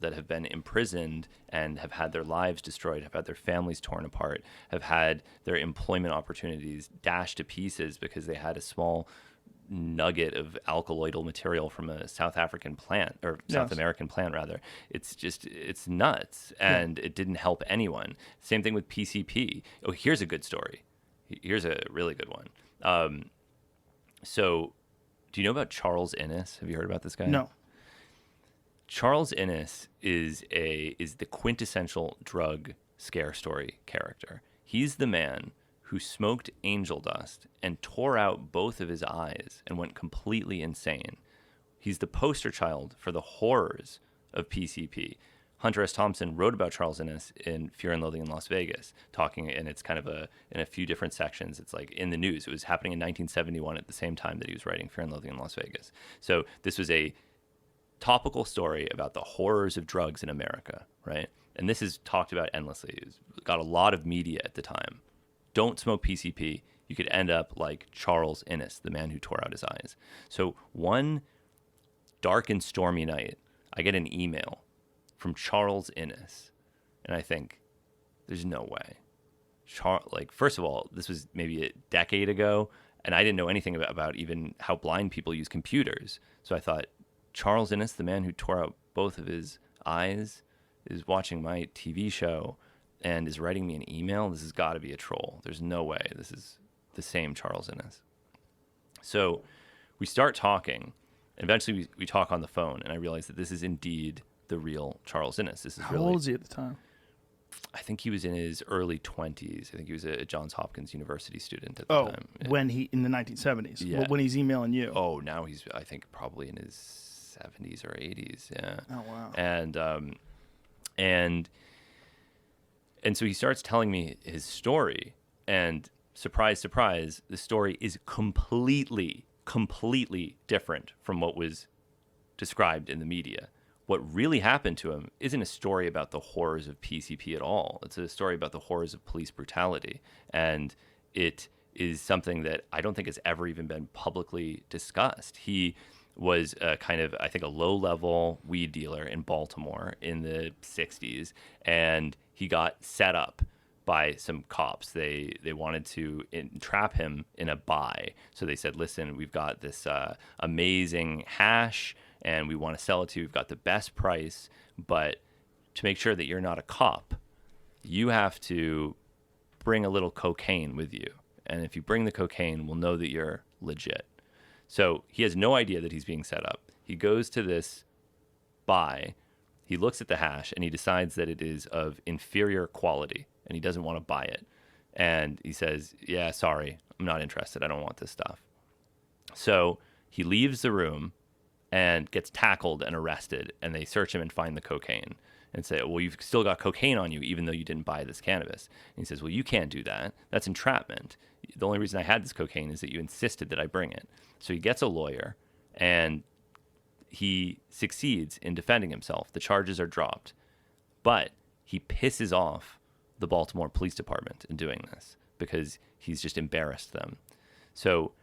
that have been imprisoned and have had their lives destroyed, have had their families torn apart, have had their employment opportunities dashed to pieces because they had a small nugget of alkaloidal material from a South African plant, or South American plant rather. It's nuts, and it didn't help anyone. Same thing with PCP. Oh, here's a good story. Here's a really good one. So do you know about Charles Innes? Have you heard about this guy? No. Charles Innes is the quintessential drug scare story character. He's the man who smoked angel dust and tore out both of his eyes and went completely insane. He's the poster child for the horrors of PCP. Hunter S. Thompson wrote about Charles Innes in Fear and Loathing in Las Vegas, talking, and it's kind of in a few different sections. It's like in the news. It was happening in 1971 at the same time that he was writing Fear and Loathing in Las Vegas. So this was a topical story about the horrors of drugs in America, right? And this is talked about endlessly. It got a lot of media at the time. Don't smoke PCP. You could end up like Charles Innes, the man who tore out his eyes. So one dark and stormy night, I get an email from Charles Innes, and I think, there's no way. First of all, this was maybe a decade ago, and I didn't know anything about even how blind people use computers. So I thought, Charles Innes, the man who tore out both of his eyes, is watching my TV show and is writing me an email. This has got to be a troll. There's no way this is the same Charles Innes. So we start talking. Eventually we talk on the phone, and I realize that this is indeed the real Charles Innes. This is How old was he at the time? I think he was in his early 20s. I think he was a Johns Hopkins University student at the time. Yeah. When he, in the 1970s? Yeah. When he's emailing you? Oh, now he's, I think, probably in his 70s or 80s. Yeah. Oh, wow. And so he starts telling me his story, and surprise, surprise, the story is completely different from what was described in the media. What really happened to him isn't a story about the horrors of PCP at all. It's a story about the horrors of police brutality, and it is something that I don't think has ever even been publicly discussed. He was I think a low-level weed dealer in Baltimore in the 60s, and he got set up by some cops. They wanted to entrap him in a buy. So they said, listen, we've got this amazing hash, and we want to sell it to you. We've got the best price, but to make sure that you're not a cop, you have to bring a little cocaine with you. And if you bring the cocaine, we'll know that you're legit. So he has no idea that he's being set up. He goes to this buy, he looks at the hash, and he decides that it is of inferior quality, and he doesn't want to buy it. And he says, yeah, sorry, I'm not interested. I don't want this stuff. So he leaves the room and gets tackled and arrested, and they search him and find the cocaine and say, well, you've still got cocaine on you even though you didn't buy this cannabis. And he says, well, you can't do that. That's entrapment. The only reason I had this cocaine is that you insisted that I bring it. So he gets a lawyer, and he succeeds in defending himself. The charges are dropped, but he pisses off the Baltimore Police Department in doing this because he's just embarrassed them. So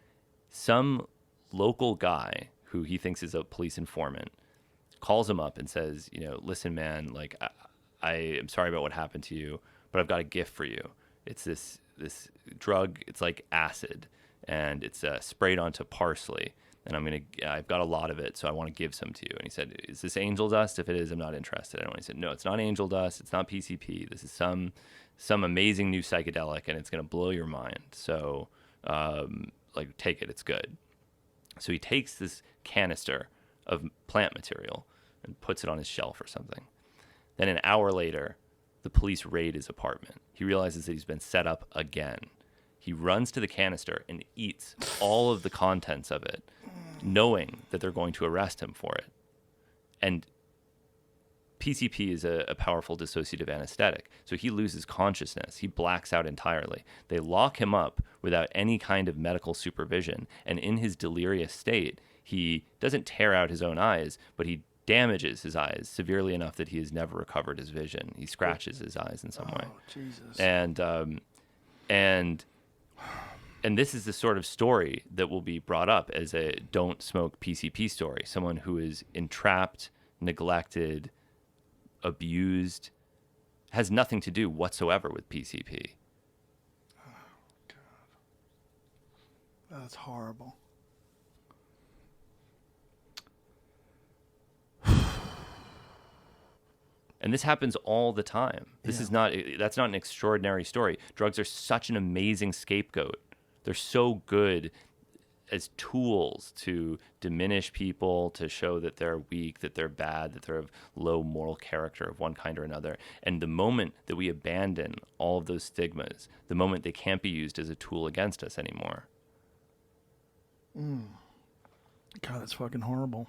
some local guy who he thinks is a police informant calls him up and says, listen, man, like I am sorry about what happened to you, but I've got a gift for you. It's this drug. It's like acid, and it's sprayed onto parsley, and I've got a lot of it, so I want to give some to you. And he said, is this angel dust? If it is, I'm not interested. And he said, no, it's not angel dust. It's not PCP. This is some amazing new psychedelic, and it's going to blow your mind. So, take it. It's good. So he takes this canister of plant material and puts it on his shelf or something. Then an hour later, the police raid his apartment. He realizes that he's been set up again. He runs to the canister and eats all of the contents of it, knowing that they're going to arrest him for it. And PCP is a powerful dissociative anesthetic, so he loses consciousness. He blacks out entirely. They lock him up without any kind of medical supervision, and in his delirious state, he doesn't tear out his own eyes, but he damages his eyes severely enough that he has never recovered his vision. He scratches his eyes in some way. Jesus. And this is the sort of story that will be brought up as a don't smoke PCP story. Someone who is entrapped, neglected, abused, has nothing to do whatsoever with PCP. That's horrible. And this happens all the time. That's not an extraordinary story. Drugs are such an amazing scapegoat. They're so good as tools to diminish people, to show that they're weak, that they're bad, that they're of low moral character of one kind or another. And the moment that we abandon all of those stigmas, the moment they can't be used as a tool against us anymore. God, that's fucking horrible.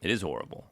It is horrible.